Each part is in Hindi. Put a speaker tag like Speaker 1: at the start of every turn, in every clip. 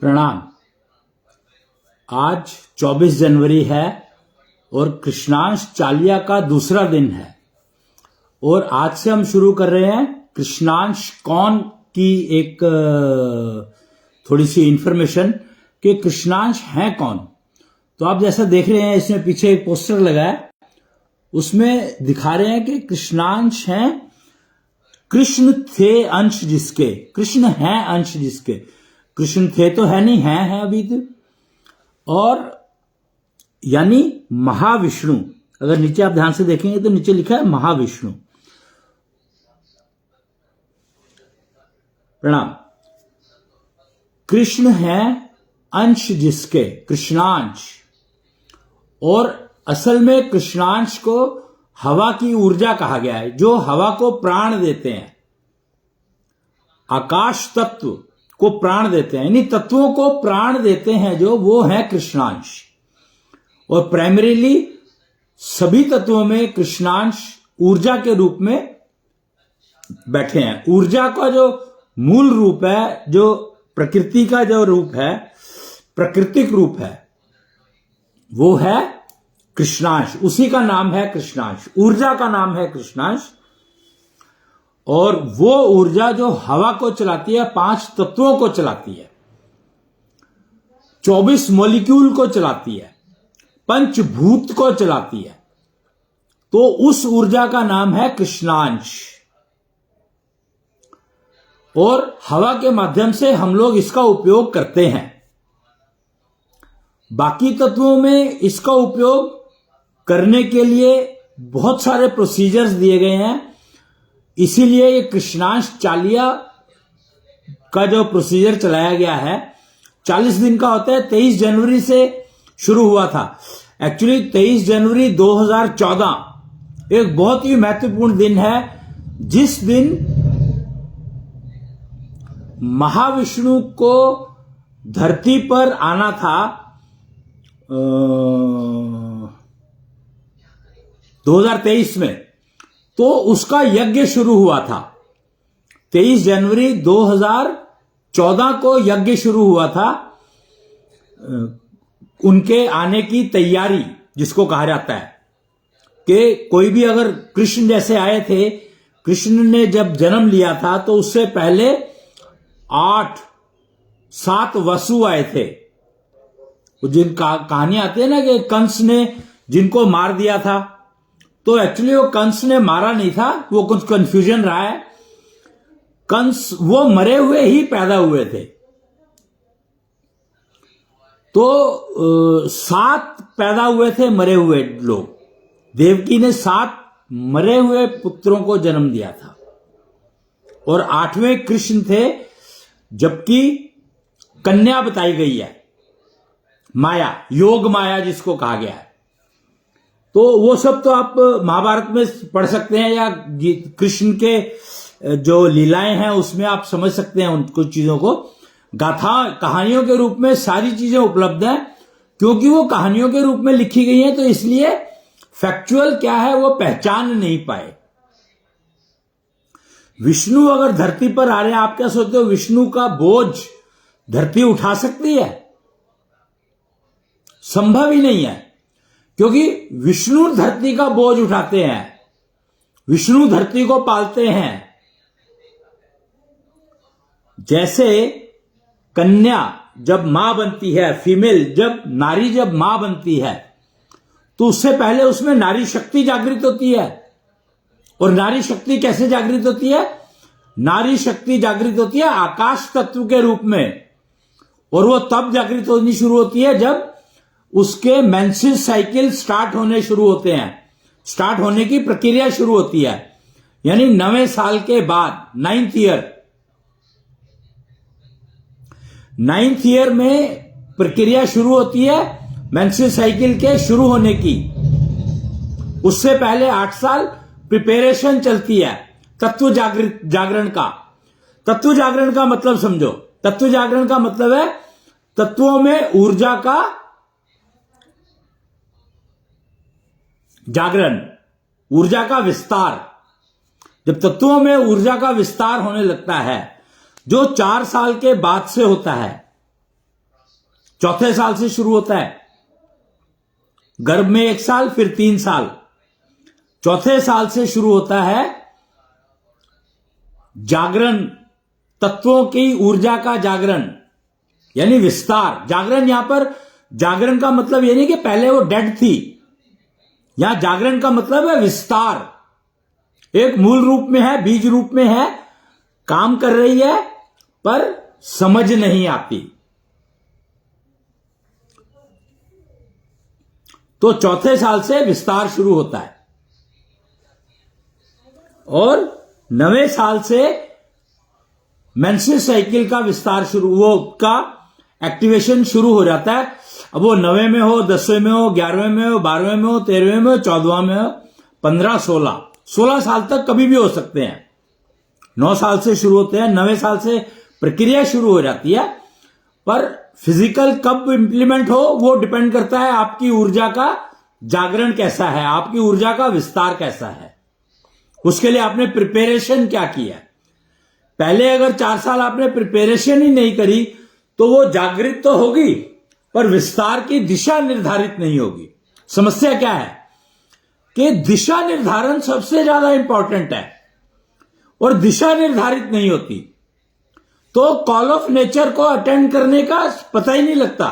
Speaker 1: प्रणाम। आज 24 जनवरी है और कृष्णांश चालिया का दूसरा दिन है और आज से हम शुरू कर रहे हैं कृष्णांश कौन की एक थोड़ी सी इंफॉर्मेशन कि कृष्णांश है कौन। तो आप जैसा देख रहे हैं इसमें पीछे एक पोस्टर लगा है, उसमें दिखा रहे हैं कि कृष्णांश हैं कृष्ण थे अंश जिसके, कृष्ण है अंश जिसके। कृष्ण थे तो है नहीं, है अभी तो। और यानी महाविष्णु, अगर नीचे आप ध्यान से देखेंगे तो नीचे लिखा है महाविष्णु। प्रणाम। कृष्ण है अंश जिसके, कृष्णांश। और असल में कृष्णांश को हवा की ऊर्जा कहा गया है, जो हवा को प्राण देते हैं, आकाश तत्व को प्राण देते हैं, यानी तत्वों को प्राण देते हैं जो, वो है कृष्णांश। और प्राइमरीली सभी तत्वों में कृष्णांश ऊर्जा के रूप में बैठे हैं। ऊर्जा का जो मूल रूप है, जो प्रकृति का जो रूप है, प्राकृतिक रूप है, वो है कृष्णांश। उसी का नाम है कृष्णांश, ऊर्जा का नाम है कृष्णांश। और वो ऊर्जा जो हवा को चलाती है, 5 तत्वों को चलाती है, 24 मॉलिक्यूल को चलाती है, पंचभूत को चलाती है, तो उस ऊर्जा का नाम है कृष्णांश। और हवा के माध्यम से हम लोग इसका उपयोग करते हैं। बाकी तत्वों में इसका उपयोग करने के लिए बहुत सारे प्रोसीजर्स दिए गए हैं, इसीलिए ये कृष्णांश चालिया का जो प्रोसीजर चलाया गया है 40 दिन का होता है। 23 जनवरी से शुरू हुआ था। एक्चुअली 23 जनवरी 2014 एक बहुत ही महत्वपूर्ण दिन है, जिस दिन महाविष्णु को धरती पर आना था 2023 में, तो उसका यज्ञ शुरू हुआ था। 23 जनवरी 2014 को यज्ञ शुरू हुआ था, उनके आने की तैयारी जिसको कहा जाता है। कि कोई भी अगर कृष्ण जैसे आए थे, कृष्ण ने जब जन्म लिया था तो उससे पहले 8-7 वसु आए थे। जिन कहानियां आती है ना कि कंस ने जिनको मार दिया था, तो एक्चुअली वो कंस ने मारा नहीं था, वो कुछ कंफ्यूजन रहा है। कंस वो मरे हुए ही पैदा हुए थे। तो 7 पैदा हुए थे मरे हुए लोग। देवकी ने 7 मरे हुए पुत्रों को जन्म दिया था और 8वें कृष्ण थे, जबकि कन्या बताई गई है, माया, योग माया जिसको कहा गया है। तो वो सब तो आप महाभारत में पढ़ सकते हैं, या कृष्ण के जो लीलाएं हैं उसमें आप समझ सकते हैं उन कुछ चीजों को। गाथा कहानियों के रूप में सारी चीजें उपलब्ध हैं, क्योंकि वो कहानियों के रूप में लिखी गई हैं, तो इसलिए फैक्चुअल क्या है वो पहचान नहीं पाए। विष्णु अगर धरती पर आ रहे हैं, आप क्या सोचते हो विष्णु का बोझ धरती उठा सकती है? संभव ही नहीं है, क्योंकि विष्णु धरती का बोझ उठाते हैं, विष्णु धरती को पालते हैं। जैसे कन्या जब मां बनती है, फीमेल जब नारी जब मां बनती है, तो उससे पहले उसमें नारी शक्ति जागृत होती है। और नारी शक्ति कैसे जागृत होती है? नारी शक्ति जागृत होती है आकाश तत्व के रूप में, और वो तब जागृत होनी शुरू होती है जब उसके मेंसेस साइकिल स्टार्ट होने शुरू होते हैं, स्टार्ट होने की प्रक्रिया शुरू होती है, यानी 9वें साल के बाद, 9th ईयर में प्रक्रिया शुरू होती है मेंसेस साइकिल के शुरू होने की। उससे पहले 8 साल प्रिपरेशन चलती है तत्व जागरण का। तत्व जागरण का मतलब समझो। तत्व जागरण का मतलब है तत्वों में ऊर्जा का जागरण, ऊर्जा का विस्तार। जब तत्वों में ऊर्जा का विस्तार होने लगता है, जो 4 साल के बाद से होता है, चौथे साल से शुरू होता है। गर्भ में 1 साल, फिर 3 साल, चौथे साल से शुरू होता है जागरण, तत्वों की ऊर्जा का जागरण, यानी विस्तार। जागरण, यहां पर जागरण का मतलब यह नहीं कि पहले वो डेड थी, यहां जागरण का मतलब है विस्तार। एक मूल रूप में है, बीज रूप में है, काम कर रही है पर समझ नहीं आती। तो चौथे साल से विस्तार शुरू होता है और 9वें साल से मेंस्ट्रुअल साइकिल का विस्तार शुरू, वो का एक्टिवेशन शुरू हो जाता है। अब वो 9वें में हो, 10वें में हो, 11वें में हो, 12वें में हो, 13वें में हो, 14वां में हो, 15, 16 साल तक कभी भी हो सकते हैं। 9 साल से शुरू होते हैं, 9वें साल से प्रक्रिया शुरू हो जाती है। पर फिजिकल कब इंप्लीमेंट हो वो डिपेंड करता है आपकी ऊर्जा का जागरण कैसा है, आपकी ऊर्जा का विस्तार कैसा है, उसके लिए आपने प्रिपरेशन क्या किया। पहले अगर 4 साल आपने प्रिपरेशन ही नहीं करी तो वो जागृत तो होगी पर विस्तार की दिशा निर्धारित नहीं होगी। समस्या क्या है कि दिशा निर्धारण सबसे ज्यादा इंपॉर्टेंट है और दिशा निर्धारित नहीं होती तो कॉल ऑफ नेचर को अटेंड करने का पता ही नहीं लगता।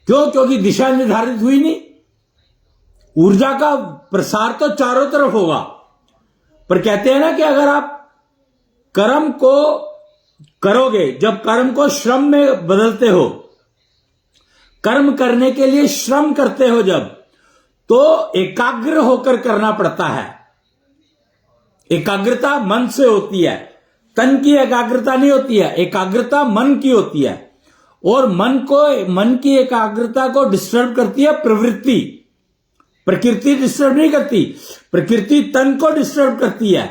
Speaker 1: क्यों? क्योंकि दिशा निर्धारित हुई नहीं। ऊर्जा का प्रसार तो चारों तरफ होगा, पर कहते हैं ना कि अगर आप कर्म को करोगे, जब कर्म को श्रम में बदलते हो, कर्म करने के लिए श्रम करते हो जब, तो एकाग्र होकर करना पड़ता है। एकाग्रता मन से होती है, तन की एकाग्रता नहीं होती है, एकाग्रता मन की होती है। और मन की एकाग्रता को डिस्टर्ब करती है प्रवृत्ति। प्रकृति डिस्टर्ब नहीं करती, प्रकृति तन को डिस्टर्ब करती है,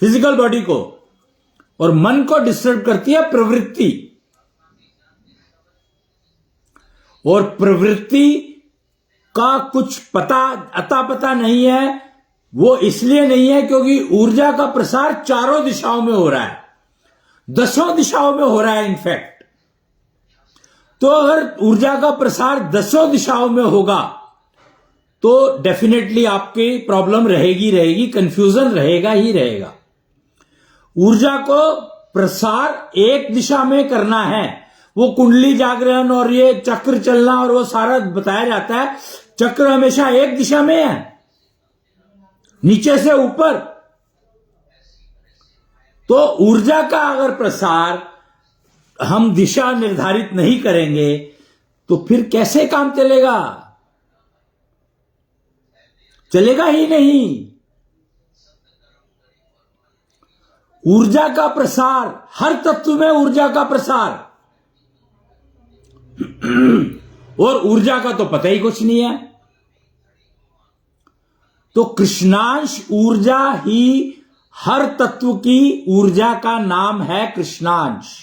Speaker 1: फिजिकल बॉडी को, और मन को डिस्टर्ब करती है प्रवृत्ति। और प्रवृत्ति का कुछ अता पता नहीं है। वो इसलिए नहीं है क्योंकि ऊर्जा का प्रसार चारों दिशाओं में हो रहा है, 10 दिशाओं में हो रहा है इनफैक्ट। तो अगर ऊर्जा का प्रसार 10 दिशाओं में होगा तो डेफिनेटली आपकी प्रॉब्लम रहेगी, कंफ्यूजन रहेगा ही रहेगा। ऊर्जा को प्रसार एक दिशा में करना है, वो कुंडली जागरण और ये चक्र चलना और वो सारा बताया जाता है। चक्र हमेशा एक दिशा में है, नीचे से ऊपर। तो ऊर्जा का अगर प्रसार हम दिशा निर्धारित नहीं करेंगे तो फिर कैसे काम चलेगा? चलेगा ही नहीं। ऊर्जा का प्रसार, हर तत्व में ऊर्जा का प्रसार और ऊर्जा का तो पता ही कुछ नहीं है। तो कृष्णांश ऊर्जा ही हर तत्व की ऊर्जा का नाम है, कृष्णांश।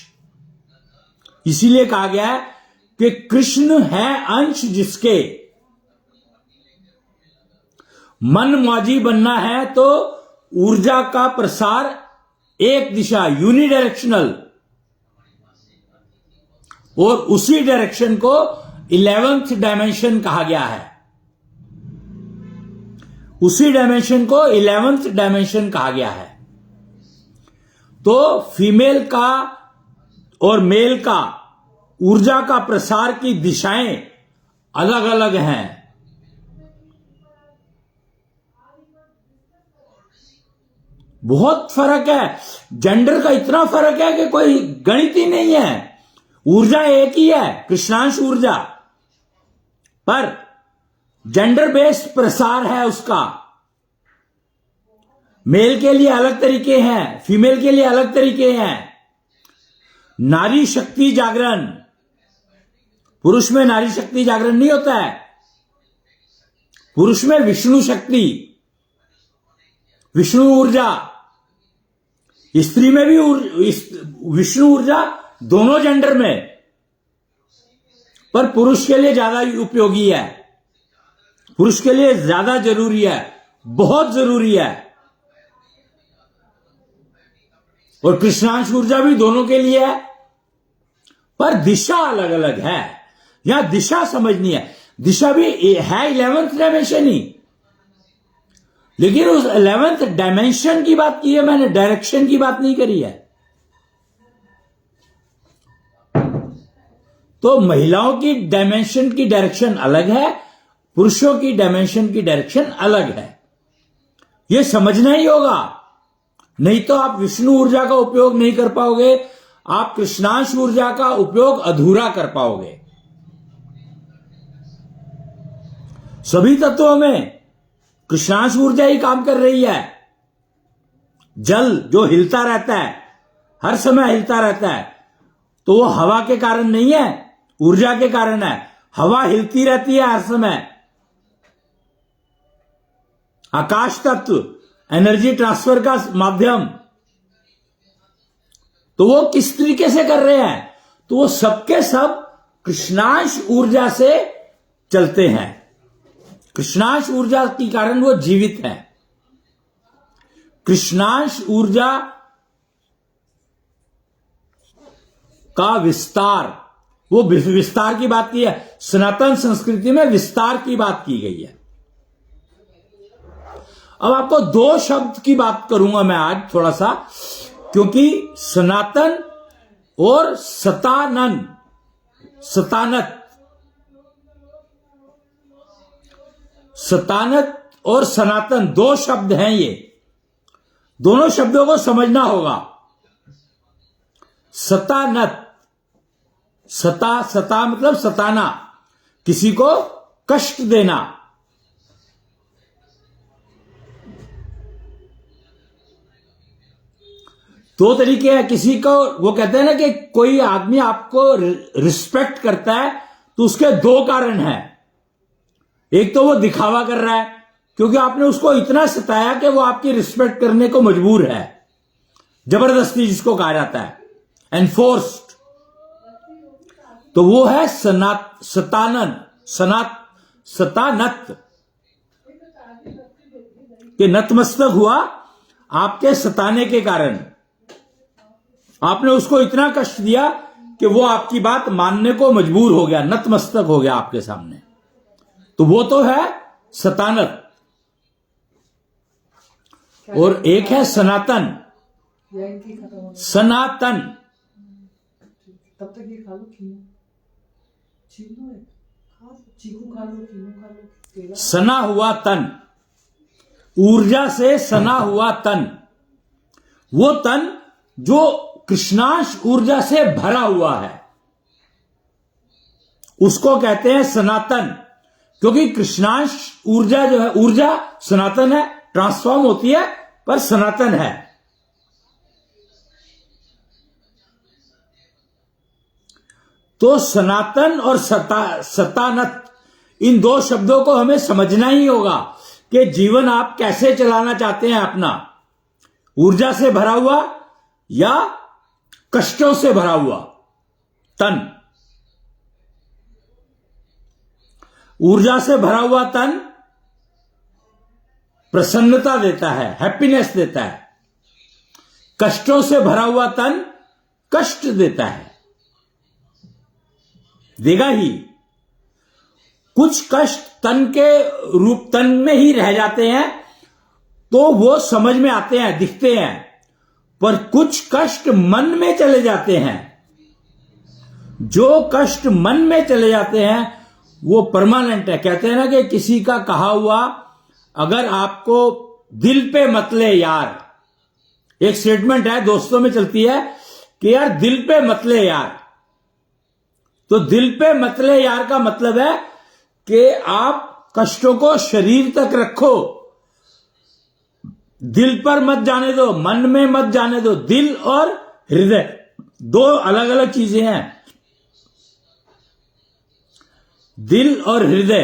Speaker 1: इसीलिए कहा गया है कि कृष्ण है अंश जिसके। मन मौजी बनना है तो ऊर्जा का प्रसार एक दिशा, यूनिडायरेक्शनल, और उसी डायरेक्शन को 11th डायमेंशन कहा गया है। उसी डायमेंशन को 11th डायमेंशन कहा गया है। तो फीमेल का और मेल का ऊर्जा का प्रसार की दिशाएं अलग अलग हैं। बहुत फर्क है, जेंडर का इतना फर्क है कि कोई गणित ही नहीं है। ऊर्जा एक ही है, कृष्णांश ऊर्जा, पर जेंडर बेस्ड प्रसार है उसका। मेल के लिए अलग तरीके हैं, फीमेल के लिए अलग तरीके हैं। नारी शक्ति जागरण, पुरुष में नारी शक्ति जागरण नहीं होता है। पुरुष में विष्णु शक्ति, विष्णु ऊर्जा, स्त्री में भी विष्णु ऊर्जा, दोनों जेंडर में, पर पुरुष के लिए ज्यादा उपयोगी है, पुरुष के लिए ज्यादा जरूरी है, बहुत जरूरी है। और कृष्णांश ऊर्जा भी दोनों के लिए है, पर दिशा अलग अलग है। यहां दिशा समझनी है। दिशा भी है 11th डायमेंशन ही, लेकिन उस 11th डायमेंशन की बात की है मैंने, डायरेक्शन की बात नहीं करी है। तो महिलाओं की डायमेंशन की डायरेक्शन अलग है, पुरुषों की डायमेंशन की डायरेक्शन अलग है। यह समझना ही होगा, नहीं तो आप विष्णु ऊर्जा का उपयोग नहीं कर पाओगे, आप कृष्णांश ऊर्जा का उपयोग अधूरा कर पाओगे। सभी तत्वों में कृष्णांश ऊर्जा ही काम कर रही है। जल जो हिलता रहता है, हर समय हिलता रहता है, तो वो हवा के कारण नहीं है, ऊर्जा के कारण है। हवा हिलती रहती है हर समय। आकाश तत्व एनर्जी ट्रांसफर का माध्यम, तो वो किस तरीके से कर रहे हैं? तो वो सबके सब कृष्णांश ऊर्जा से चलते हैं। कृष्णांश ऊर्जा के कारण वो जीवित है। कृष्णांश ऊर्जा का विस्तार, वो विस्तार की बात की है। सनातन संस्कृति में विस्तार की बात की गई है। अब आपको दो शब्द की बात करूंगा मैं आज थोड़ा सा, क्योंकि सनातन और सतानन, सतानत, सतानत और सनातन दो शब्द हैं। ये दोनों शब्दों को समझना होगा। सतानत, सता मतलब सताना, किसी को कष्ट देना। दो तरीके हैं। किसी को, वो कहते हैं ना कि कोई आदमी आपको रिस्पेक्ट करता है तो उसके दो कारण हैं। एक तो वो दिखावा कर रहा है, क्योंकि आपने उसको इतना सताया कि वो आपकी रिस्पेक्ट करने को मजबूर है। जबरदस्ती जिसको कहा जाता है, एनफोर्स्ड। तो वो है सतानन, सतानत, कि नतमस्तक हुआ आपके सताने के कारण। आपने उसको इतना कष्ट दिया कि वो आपकी बात मानने को मजबूर हो गया, नतमस्तक हो गया आपके सामने। तो वो तो है सतानत। और एक है सनातन। सनातन,
Speaker 2: तब तक ये खा लो, चीकू खा लो,
Speaker 1: सना हुआ तन, ऊर्जा से सना हुआ तन, वो तन जो कृष्णांश ऊर्जा से भरा हुआ है, उसको कहते हैं सनातन। क्योंकि कृष्णांश ऊर्जा जो है, ऊर्जा सनातन है, ट्रांसफॉर्म होती है, पर सनातन है। तो सनातन और सतानत, इन दो शब्दों को हमें समझना ही होगा कि जीवन आप कैसे चलाना चाहते हैं अपना। ऊर्जा से भरा हुआ या कष्टों से भरा हुआ तन। ऊर्जा से भरा हुआ तन प्रसन्नता देता है, हैप्पीनेस देता है। कष्टों से भरा हुआ तन कष्ट देता है, देगा ही। कुछ कष्ट तन के रूप, तन में ही रह जाते हैं, तो वो समझ में आते हैं, दिखते हैं। पर कुछ कष्ट मन में चले जाते हैं। जो कष्ट मन में चले जाते हैं वो परमानेंट है। कहते हैं ना कि किसी का कहा हुआ अगर आपको दिल पे मत ले यार, एक स्टेटमेंट है, दोस्तों में चलती है कि यार दिल पे मत ले यार। तो दिल पे मत ले यार का मतलब है कि आप कष्टों को शरीर तक रखो, दिल पर मत जाने दो, मन में मत जाने दो। दिल और हृदय दो अलग अलग चीजें हैं। दिल और हृदय,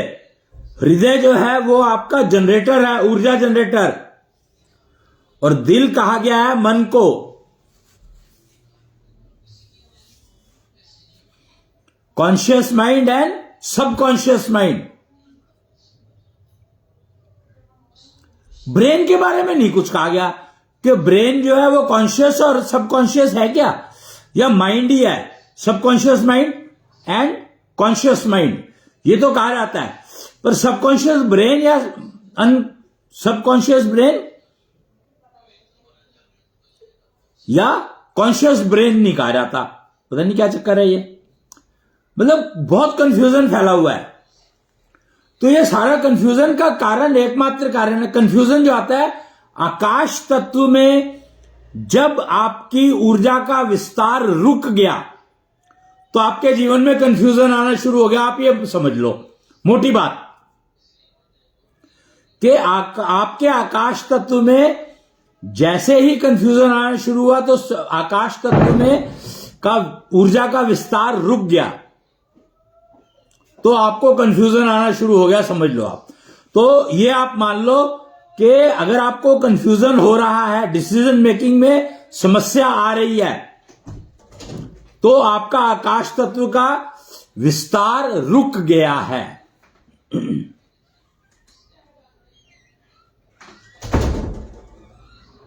Speaker 1: हृदय जो है वो आपका जनरेटर है, ऊर्जा जनरेटर, और दिल कहा गया है मन को। Conscious mind and subconscious mind. Brain के बारे में नहीं कुछ कहा गया कि ब्रेन जो है वो कॉन्शियस और सबकॉन्शियस है क्या, या माइंड ही है। Subconscious mind and conscious mind, ये तो कहा जाता है, पर सबकॉन्शियस ब्रेन या सबकॉन्शियस ब्रेन या कॉन्शियस ब्रेन नहीं कहा जाता। पता नहीं क्या चक्कर है ये, मतलब बहुत कंफ्यूजन फैला हुआ है। तो ये सारा कंफ्यूजन का कारण, एकमात्र कारण है, कंफ्यूजन जो आता है आकाश तत्व में, जब आपकी ऊर्जा का विस्तार रुक गया तो आपके जीवन में कंफ्यूजन आना शुरू हो गया। आप ये समझ लो मोटी बात कि आपके आकाश तत्व में जैसे ही कंफ्यूजन आना शुरू हुआ तो आकाश तत्व में का ऊर्जा का विस्तार रुक गया, तो आपको कंफ्यूजन आना शुरू हो गया, समझ लो आप। तो ये आप मान लो कि अगर आपको कंफ्यूजन हो रहा है, डिसीजन मेकिंग में समस्या आ रही है, तो आपका आकाश तत्व का विस्तार रुक गया है।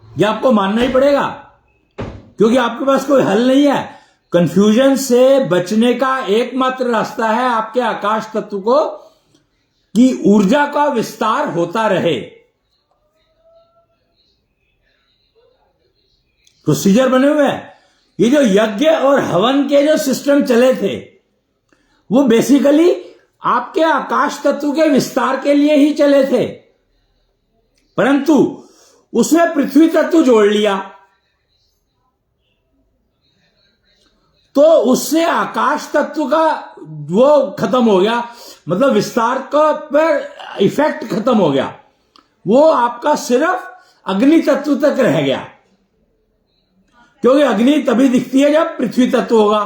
Speaker 1: यह आपको मानना ही पड़ेगा, क्योंकि आपके पास कोई हल नहीं है। कंफ्यूजन से बचने का एकमात्र रास्ता है आपके आकाश तत्व को कि ऊर्जा का विस्तार होता रहे। प्रोसीजर बने हुए हैं। ये जो यज्ञ और हवन के जो सिस्टम चले थे वो बेसिकली आपके आकाश तत्व के विस्तार के लिए ही चले थे, परंतु उसमें पृथ्वी तत्व जोड़ लिया तो उससे आकाश तत्व का वो खत्म हो गया, मतलब विस्तार का पर इफेक्ट खत्म हो गया। वो आपका सिर्फ अग्नि तत्व तक रह गया, क्योंकि अग्नि तभी दिखती है जब पृथ्वी तत्व होगा,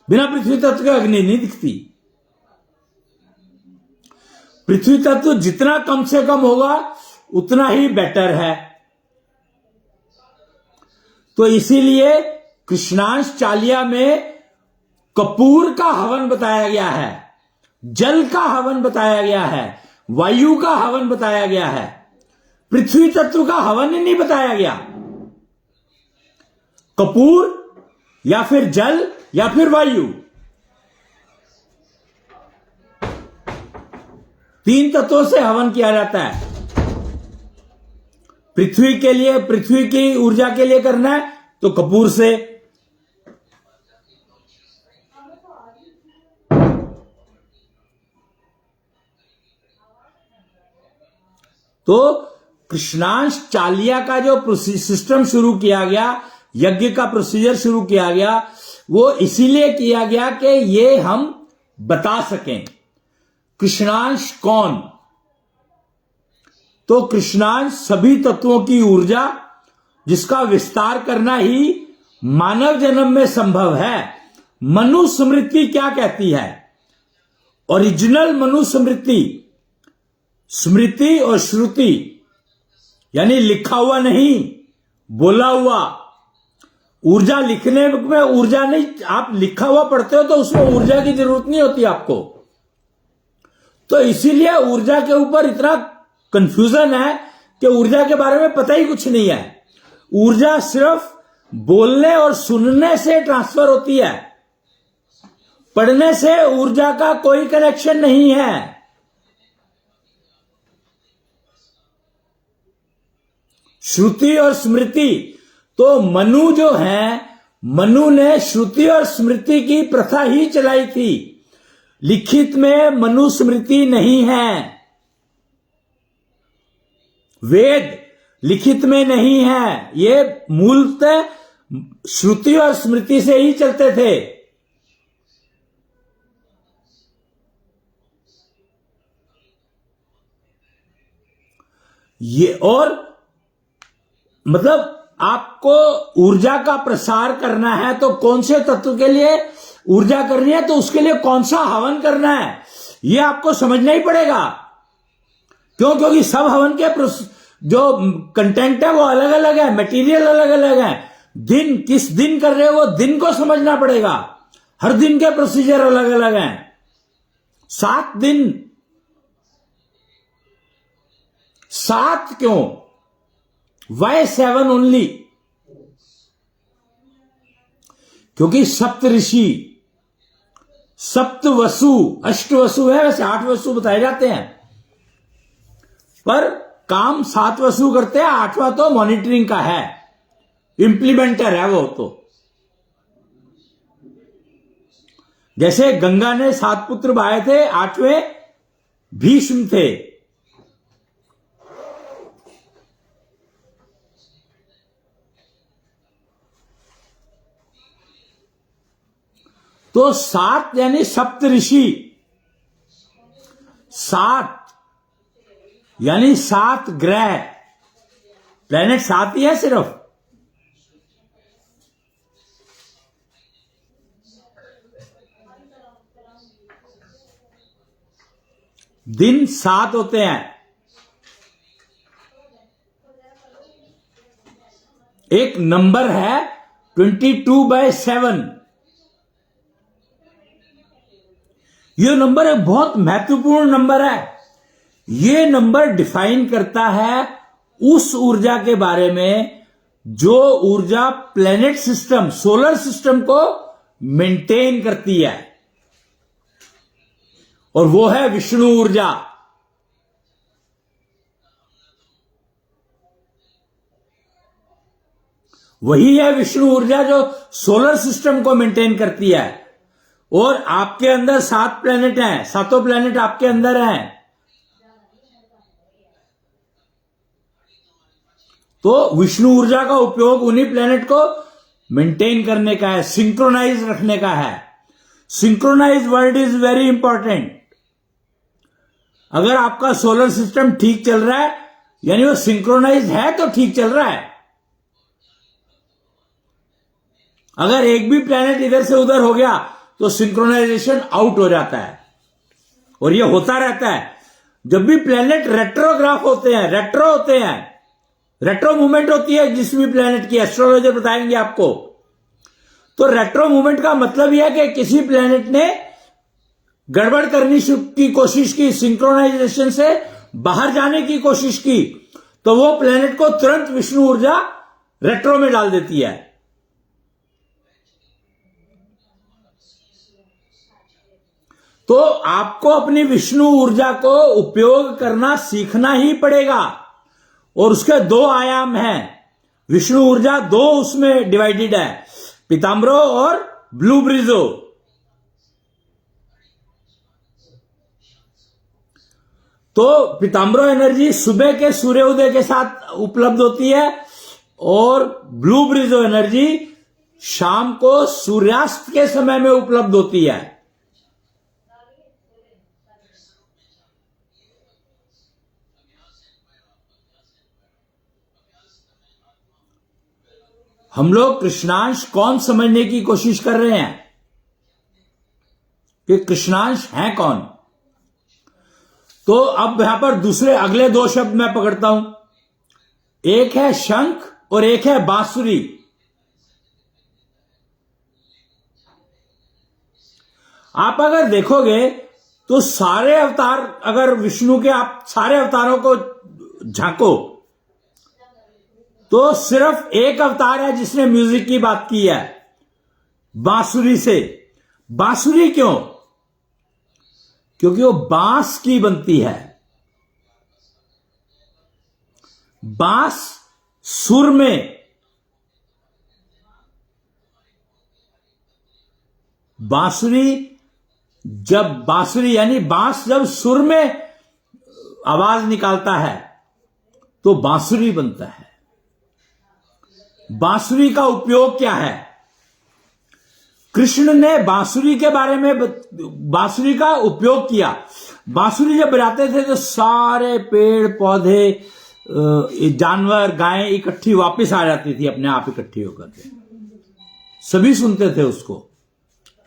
Speaker 1: बिना पृथ्वी तत्व के अग्नि नहीं दिखती। पृथ्वी तत्व जितना कम से कम होगा उतना ही बेटर है। तो इसीलिए कृष्णांश चालिया में कपूर का हवन बताया गया है, जल का हवन बताया गया है, वायु का हवन बताया गया है, पृथ्वी तत्व का हवन ही नहीं बताया गया। कपूर या फिर जल या फिर वायु, तीन तत्वों से हवन किया जाता है। पृथ्वी के लिए, पृथ्वी की ऊर्जा के लिए करना है तो कपूर से, तो कृष्णांश चालिया का जो सिस्टम शुरू किया गया, यज्ञ का प्रोसीजर शुरू किया गया, वो इसीलिए किया गया कि ये हम बता सकें कृष्णांश कौन। तो कृष्णांश सभी तत्वों की ऊर्जा जिसका विस्तार करना ही मानव जन्म में संभव है। मनुस्मृति क्या कहती है? ओरिजिनल मनुस्मृति, स्मृति और श्रुति यानी लिखा हुआ नहीं, बोला हुआ। ऊर्जा लिखने में ऊर्जा नहीं, आप लिखा हुआ पढ़ते हो तो उसमें ऊर्जा की जरूरत नहीं होती आपको। तो इसीलिए ऊर्जा के ऊपर इतना कंफ्यूजन है कि ऊर्जा के बारे में पता ही कुछ नहीं है। ऊर्जा सिर्फ बोलने और सुनने से ट्रांसफर होती है, पढ़ने से ऊर्जा का कोई कनेक्शन नहीं है। श्रुति और स्मृति, तो मनु जो है, मनु ने श्रुति और स्मृति की प्रथा ही चलाई थी। लिखित में मनुस्मृति नहीं है, वेद लिखित में नहीं है, ये मूलतः श्रुति और स्मृति से ही चलते थे। ये और मतलब आपको ऊर्जा का प्रसार करना है तो कौन से तत्व के लिए ऊर्जा करनी है, तो उसके लिए कौन सा हवन करना है, ये आपको समझना ही पड़ेगा। क्यों? क्योंकि सब हवन के जो कंटेंट है वो अलग अलग है, मटेरियल अलग अलग है। दिन किस दिन कर रहे हो वो दिन को समझना पड़ेगा। हर दिन के प्रोसीजर अलग अलग हैं। 7 दिन, 7 क्यों? Why 7 only? क्योंकि सप्त ऋषि, सप्त वसु, अष्ट वसु है, वैसे 8 वसु बताए जाते हैं, पर काम 7 वसु करते हैं। 8वां तो मॉनिटरिंग का है, इंप्लीमेंटर है वो तो। जैसे गंगा ने 7 पुत्र बहाए थे, 8वें भीष्म थे। तो 7 यानी सप्त ऋषि, 7 यानी 7 ग्रह, प्लेनेट 7 ही है सिर्फ। दिन 7 होते हैं। एक नंबर है 22/7। यह नंबर एक बहुत महत्वपूर्ण नंबर है। यह नंबर डिफाइन करता है उस ऊर्जा के बारे में जो ऊर्जा प्लेनेट सिस्टम, सोलर सिस्टम को मेंटेन करती है, और वो है विष्णु ऊर्जा। वही है विष्णु ऊर्जा जो सोलर सिस्टम को मेंटेन करती है। और आपके अंदर 7 प्लेनेट हैं, 7 प्लेनेट आपके अंदर हैं। तो विष्णु ऊर्जा का उपयोग उन्हीं प्लेनेट को मेंटेन करने का है, सिंक्रोनाइज रखने का है। Synchronize word is very important. अगर आपका सोलर सिस्टम ठीक चल रहा है, यानी वो सिंक्रोनाइज है, तो ठीक चल रहा है। अगर एक भी प्लेनेट इधर से उधर हो गया तो सिंक्रोनाइजेशन आउट हो जाता है। और ये होता रहता है जब भी प्लेनेट रेट्रोग्राफ होते हैं, रेट्रो होते हैं, रेट्रो मूवमेंट होती है जिस भी प्लेनेट की, एस्ट्रोलॉजर बताएंगे आपको। तो रेट्रो मूवमेंट का मतलब यह है कि किसी प्लेनेट ने गड़बड़ करने की कोशिश की, सिंक्रोनाइजेशन से बाहर जाने की कोशिश की, तो वो प्लेनेट को तुरंत विष्णु ऊर्जा रेट्रो में डाल देती है। तो आपको अपनी विष्णु ऊर्जा को उपयोग करना सीखना ही पड़ेगा। और उसके 2 आयाम हैं। विष्णु ऊर्जा 2 उसमें डिवाइडेड है, पीताम्बरो और ब्लू ब्रिजो। तो पीताम्बरो एनर्जी सुबह के सूर्योदय के साथ उपलब्ध होती है, और ब्लू ब्रिजो एनर्जी शाम को सूर्यास्त के समय में उपलब्ध होती है। हम लोग कृष्णांश कौन समझने की कोशिश कर रहे हैं कि कृष्णांश है कौन। तो अब यहां पर दूसरे अगले 2 शब्द मैं पकड़ता हूं। एक है शंख और एक है बांसुरी। आप अगर देखोगे तो सारे अवतार, अगर विष्णु के आप सारे अवतारों को झांको तो सिर्फ एक अवतार है जिसने म्यूजिक की बात की है, बांसुरी से। बांसुरी क्यों? क्योंकि वो बांस की बनती है। बांस सुर में, बांसुरी यानी बांस जब सुर में आवाज निकालता है तो बांसुरी बनता है। बांसुरी का उपयोग क्या है? कृष्ण ने बांसुरी के बारे में, बांसुरी का उपयोग किया। बांसुरी जब बजाते थे तो सारे पेड़ पौधे, जानवर, गायें इकट्ठी वापस आ जाती थी, अपने आप इकट्ठी होकर के सभी सुनते थे उसको,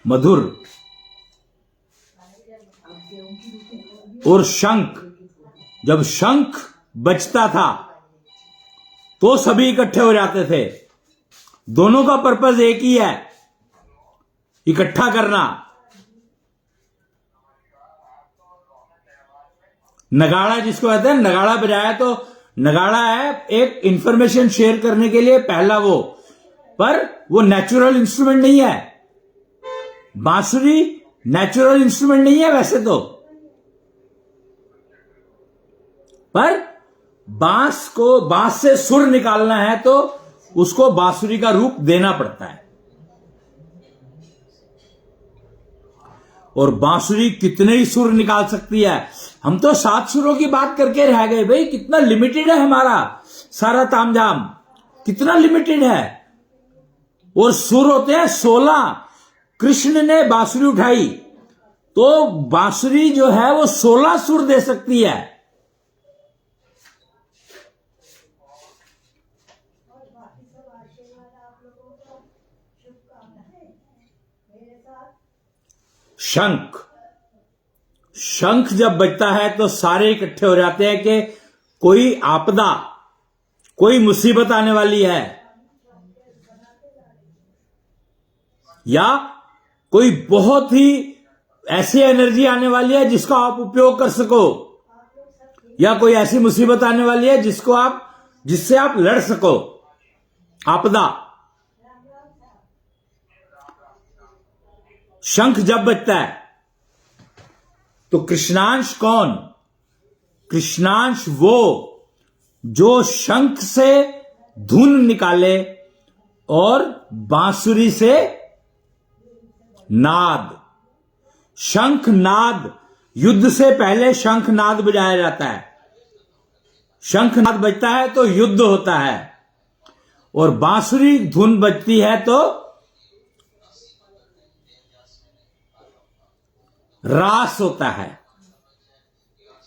Speaker 1: मधुर। और शंख, जब शंख बजता था तो सभी इकट्ठे हो जाते थे। दोनों का पर्पस एक ही है, इकट्ठा करना। नगाड़ा जिसको कहते हैं, नगाड़ा बजाया तो नगाड़ा है एक इंफॉर्मेशन शेयर करने के लिए, पहला वो पर वो नेचुरल इंस्ट्रूमेंट नहीं है। बांसुरी नेचुरल इंस्ट्रूमेंट नहीं है वैसे तो, पर बांस से सुर निकालना है तो उसको बांसुरी का रूप देना पड़ता है। और बांसुरी कितने ही सुर निकाल सकती है। हम तो 7 सुरों की बात करके रह गए भाई, कितना लिमिटेड है हमारा सारा तामझाम, कितना लिमिटेड है। और सुर होते हैं 16। कृष्ण ने बांसुरी उठाई तो बांसुरी जो है वो 16 सुर दे सकती है। शंख जब बजता है तो सारे इकट्ठे हो जाते हैं कि कोई आपदा, कोई मुसीबत आने वाली है, या कोई बहुत ही ऐसी एनर्जी आने वाली है जिसका आप उपयोग कर सको, या कोई ऐसी मुसीबत आने वाली है जिससे आप लड़ सको, आपदा। शंख जब बजता है तो कृष्णांश कौन? कृष्णांश वो जो शंख से धुन निकाले और बांसुरी से नाद। शंख नाद, युद्ध से पहले शंख नाद बजाया जाता है। शंख नाद बजता है तो युद्ध होता है, और बांसुरी धुन बजती है तो रास होता है।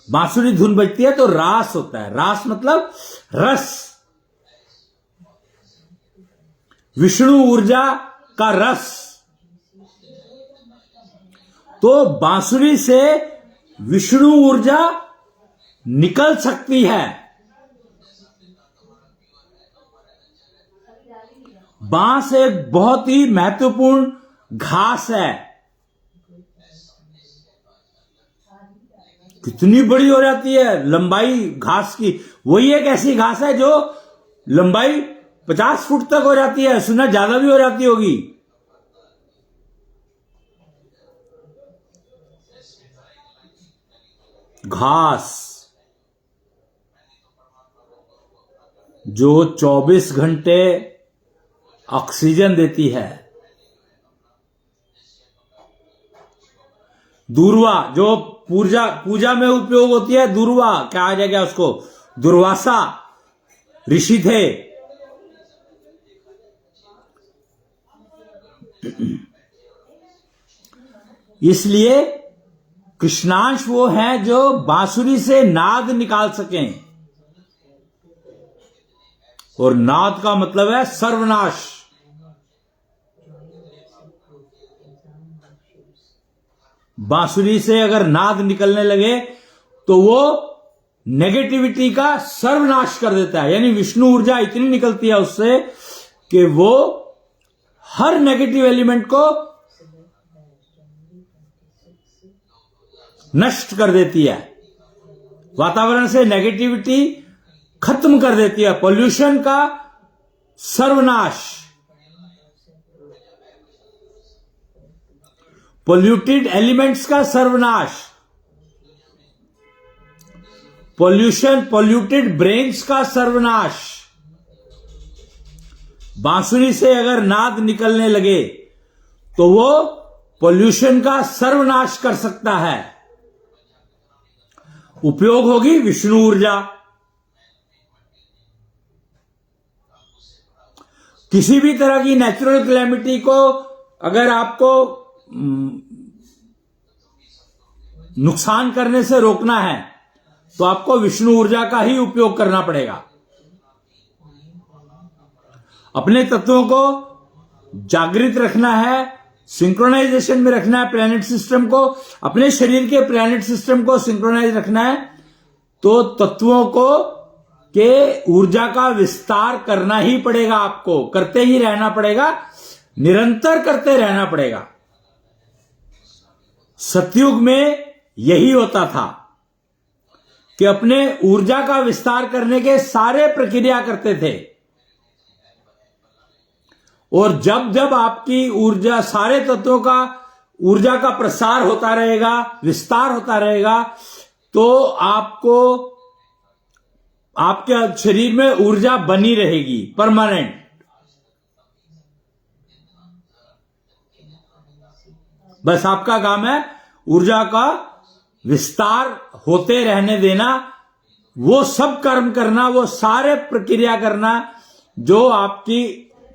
Speaker 1: बांसुरी धुन बजती है तो रास होता है। रास मतलब रस, विष्णु ऊर्जा का रस। तो बांसुरी से विष्णु ऊर्जा निकल सकती है। बांस एक बहुत ही महत्वपूर्ण घास है। कितनी बड़ी हो जाती है लंबाई घास की। वही एक ऐसी घास है जो लंबाई 50 फुट तक हो जाती है, सुना ज्यादा भी हो जाती होगी। घास जो 24 घंटे ऑक्सीजन देती है। दूर्वा जो पूजा में उपयोग होती है, दूर्वा कहा जाएगा उसको, दुर्वासा ऋषि थे। इसलिए कृष्णांश वो हैं जो बांसुरी से नाद निकाल सकें, और नाद का मतलब है सर्वनाश। बांसुरी से अगर नाद निकलने लगे तो वो नेगेटिविटी का सर्वनाश कर देता है। यानी विष्णु ऊर्जा इतनी निकलती है उससे कि वो हर नेगेटिव एलिमेंट को नष्ट कर देती है, वातावरण से नेगेटिविटी खत्म कर देती है। पोल्यूशन का सर्वनाश, पोल्यूटेड एलिमेंट्स का सर्वनाश, पोल्यूटेड ब्रेन्स का सर्वनाश। बांसुरी से अगर नाद निकलने लगे तो वो पोल्यूशन का सर्वनाश कर सकता है। उपयोग होगी विष्णु ऊर्जा। किसी भी तरह की नेचुरल कैलेमिटी को अगर आपको नुकसान करने से रोकना है तो आपको विष्णु ऊर्जा का ही उपयोग करना पड़ेगा। अपने तत्वों को जागृत रखना है, सिंक्रोनाइजेशन में रखना है प्लैनेट सिस्टम को, अपने शरीर के प्लैनेट सिस्टम को सिंक्रोनाइज रखना है, तो तत्वों को के ऊर्जा का विस्तार करना ही पड़ेगा। आपको करते ही रहना पड़ेगा, निरंतर करते रहना पड़ेगा। सतयुग में यही होता था कि अपने ऊर्जा का विस्तार करने के सारे प्रक्रिया करते थे, और जब जब आपकी ऊर्जा, सारे तत्वों का ऊर्जा का प्रसार होता रहेगा, विस्तार होता रहेगा, तो आपको आपके शरीर में ऊर्जा बनी रहेगी, परमानेंट। बस आपका काम है ऊर्जा का विस्तार होते रहने देना, वो सब कर्म करना, वो सारे प्रक्रिया करना जो आपकी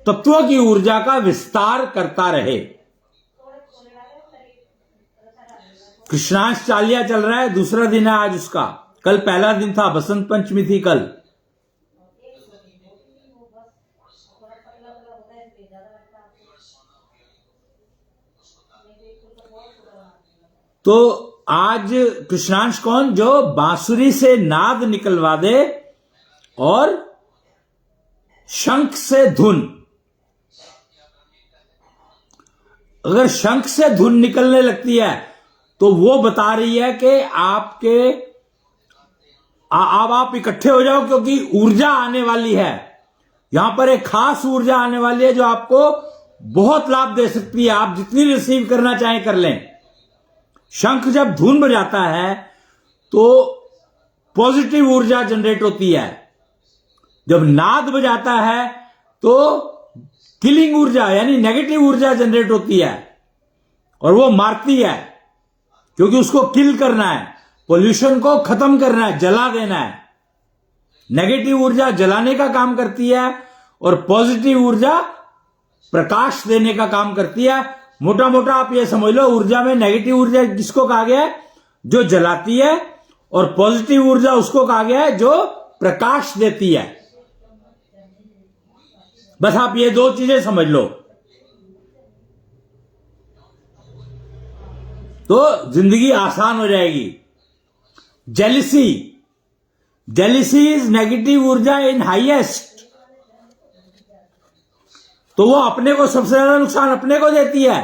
Speaker 1: तत्वों की ऊर्जा का विस्तार करता रहे। कृष्णाष्टमी चालिया चल रहा है, दूसरा दिन है आज उसका। कल पहला दिन था, बसंत पंचमी थी कल। तो आज कृष्णांश कौन? जो बांसुरी से नाद निकलवा दे और शंख से धुन। अगर शंख से धुन निकलने लगती है तो वो बता रही है कि आपके अब आप इकट्ठे हो जाओ, क्योंकि ऊर्जा आने वाली है। यहां पर एक खास ऊर्जा आने वाली है जो आपको बहुत लाभ दे सकती है। आप जितनी रिसीव करना चाहें कर लें। शंख जब धुन बजाता है तो पॉजिटिव ऊर्जा जनरेट होती है। जब नाद बजाता है तो किलिंग ऊर्जा यानी नेगेटिव ऊर्जा जनरेट होती है और वो मारती है, क्योंकि उसको किल करना है, पोल्यूशन को खत्म करना है, जला देना है। नेगेटिव ऊर्जा जलाने का काम करती है और पॉजिटिव ऊर्जा प्रकाश देने का काम करती है। मोटा मोटा आप ये समझ लो, ऊर्जा में नेगेटिव ऊर्जा किसको कहा गया है? जो जलाती है, और पॉजिटिव ऊर्जा उसको कहा गया है जो प्रकाश देती है। बस आप ये दो चीजें समझ लो तो जिंदगी आसान हो जाएगी। जेलिसी, जेलिसी इज नेगेटिव ऊर्जा इन हाईएस्ट। तो वो अपने को सबसे ज्यादा नुकसान अपने को देती है,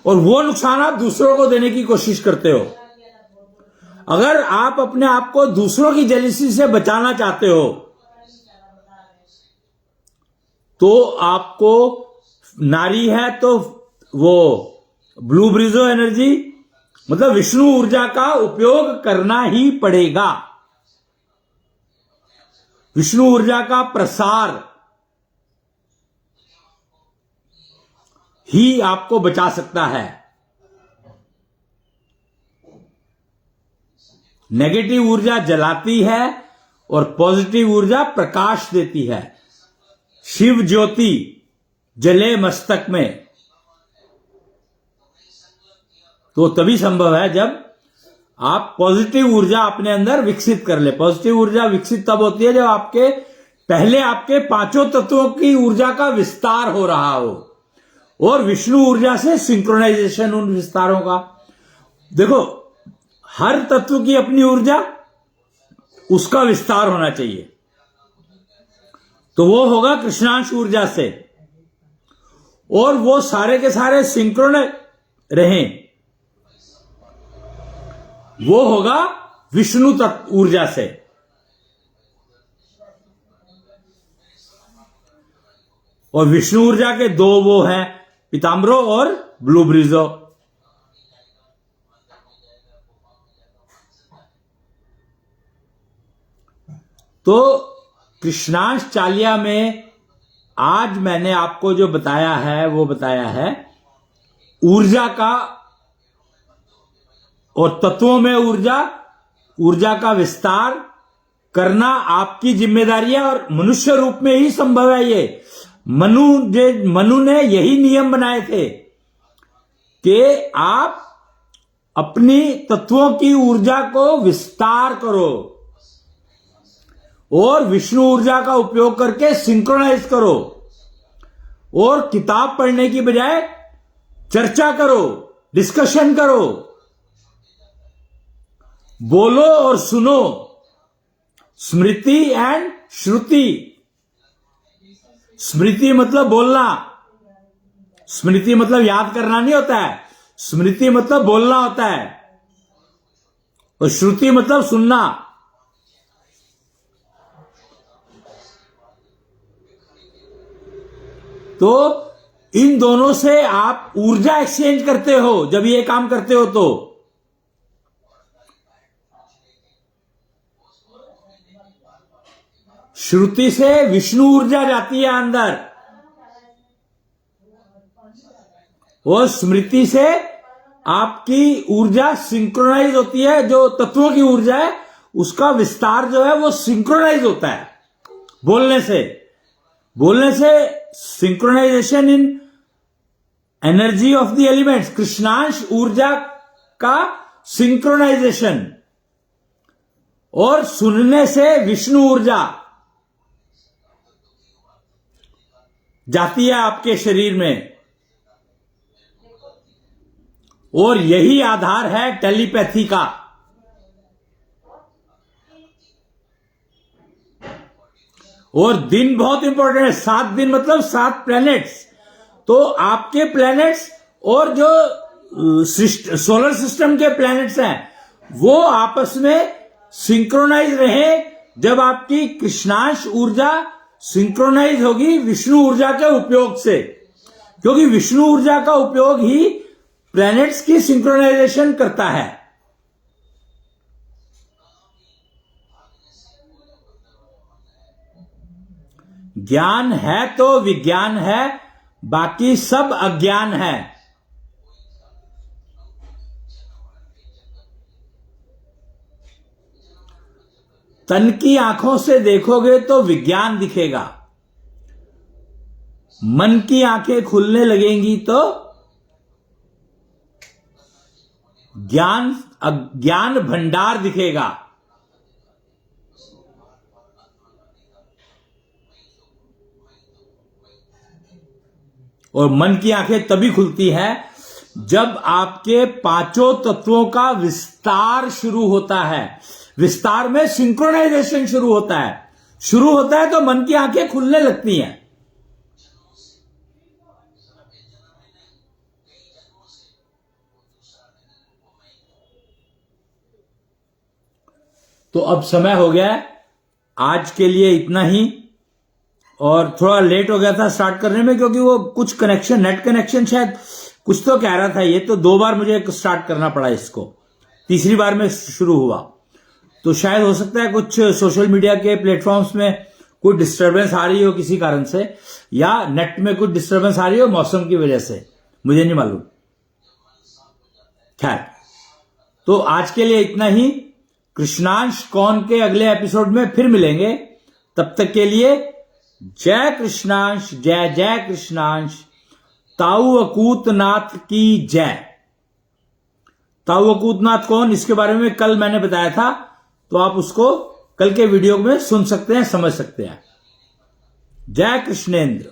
Speaker 1: और वो नुकसान आप दूसरों को देने की कोशिश करते हो। अगर आप अपने आप को दूसरों की जेलिसी से बचाना चाहते हो तो आपको, नारी है तो वो ब्लू ब्रिजो एनर्जी मतलब विष्णु ऊर्जा का उपयोग करना ही पड़ेगा। विष्णु ऊर्जा का प्रसार ही आपको बचा सकता है। नेगेटिव ऊर्जा जलाती है और पॉजिटिव ऊर्जा प्रकाश देती है। शिव ज्योति जले मस्तक में, तो तभी संभव है जब आप पॉजिटिव ऊर्जा अपने अंदर विकसित कर ले। पॉजिटिव ऊर्जा विकसित तब होती है जब आपके पहले आपके पांचों तत्वों की ऊर्जा का विस्तार हो रहा हो, और विष्णु ऊर्जा से सिंक्रोनाइजेशन उन विस्तारों का। देखो, हर तत्व की अपनी ऊर्जा, उसका विस्तार होना चाहिए, तो वो होगा कृष्णांश ऊर्जा से, और वो सारे के सारे सिंक्रोनाइज रहें, वो होगा विष्णु तत्व ऊर्जा से। और विष्णु ऊर्जा के दो वो हैं, पीताम्बरो और ब्लू ब्रिजो। तो कृष्णांश चालिया में आज मैंने आपको जो बताया है वो बताया है ऊर्जा का, और तत्वों में ऊर्जा का विस्तार करना आपकी जिम्मेदारी है, और मनुष्य रूप में ही संभव है ये। मनु ने यही नियम बनाए थे कि आप अपनी तत्वों की ऊर्जा को विस्तार करो और विष्णु ऊर्जा का उपयोग करके सिंक्रोनाइज करो, और किताब पढ़ने की बजाय चर्चा करो, डिस्कशन करो, बोलो और सुनो। स्मृति एंड श्रुति। स्मृति मतलब बोलना, स्मृति मतलब याद करना नहीं होता है, स्मृति मतलब बोलना होता है, और श्रुति मतलब सुनना। तो इन दोनों से आप ऊर्जा एक्सचेंज करते हो जब ये काम करते हो तो। श्रुति से विष्णु ऊर्जा जाती है अंदर और स्मृति से आपकी ऊर्जा सिंक्रोनाइज होती है। जो तत्वों की ऊर्जा है उसका विस्तार जो है वो सिंक्रोनाइज होता है बोलने से synchronisation in energy of the elements, कृष्णांश ऊर्जा का सिंक्रोनाइजेशन। और सुनने से विष्णु ऊर्जा जाती है आपके शरीर में और यही आधार है टेलीपैथी का। और दिन बहुत इंपॉर्टेंट है, 7 दिन मतलब 7 प्लैनेट्स। तो आपके प्लैनेट्स और जो सोलर सिस्टम के प्लैनेट्स हैं वो आपस में सिंक्रोनाइज रहे। जब आपकी कृष्णांश ऊर्जा सिंक्रोनाइज होगी विष्णु ऊर्जा के उपयोग से, क्योंकि विष्णु ऊर्जा का उपयोग ही प्लैनेट्स की सिंक्रोनाइजेशन करता है। ज्ञान है तो विज्ञान है, बाकी सब अज्ञान है। तन की आंखों से देखोगे तो विज्ञान दिखेगा, मन की आंखें खुलने लगेंगी तो ज्ञान भंडार दिखेगा। और मन की आंखें तभी खुलती है जब आपके 5 तत्वों का विस्तार शुरू होता है। विस्तार में सिंक्रोनाइजेशन शुरू होता है तो मन की आंखें खुलने लगती हैं। तो अब समय हो गया है, आज के लिए इतना ही। और थोड़ा लेट हो गया था स्टार्ट करने में क्योंकि वो कुछ कनेक्शन, नेट कनेक्शन शायद कुछ तो कह रहा था। ये तो 2 बार मुझे स्टार्ट करना पड़ा इसको, तीसरी बार में शुरू हुआ। तो शायद हो सकता है कुछ सोशल मीडिया के प्लेटफॉर्म्स में कोई डिस्टरबेंस आ रही हो किसी कारण से, या नेट में कुछ डिस्टरबेंस आ रही हो मौसम की वजह से, मुझे नहीं मालूम। खैर, तो आज के लिए इतना ही। कृष्णांश कौन के अगले एपिसोड में फिर मिलेंगे। तब तक के लिए जय कृष्णांश, जय जय कृष्णांश। ताऊ अकूतनाथ की जय। ताऊ अकूतनाथ कौन, इसके बारे में कल मैंने बताया था, तो आप उसको कल के वीडियो में सुन सकते हैं, समझ सकते हैं। जय कृष्णेंद्र।